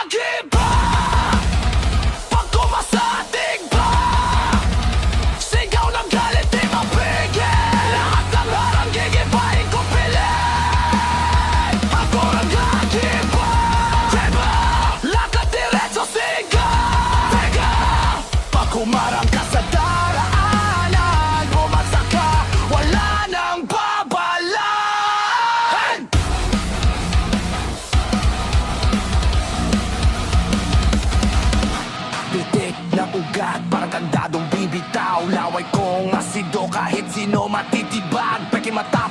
nag-iba. Pag kumasating ba, sigaw ng galit di mapigil. Lahat ng harang gigibahin ko pilit. Ako ang nag-iba, diba? Lakad diretso sigaw, sigaw. Pag humarang ka sa daraanan, bumagsak ka, wala nang babalan. Bitik na ugat, parang kandadong bibitaw. Laway kong asido, kahit sino matitibag. Peke mata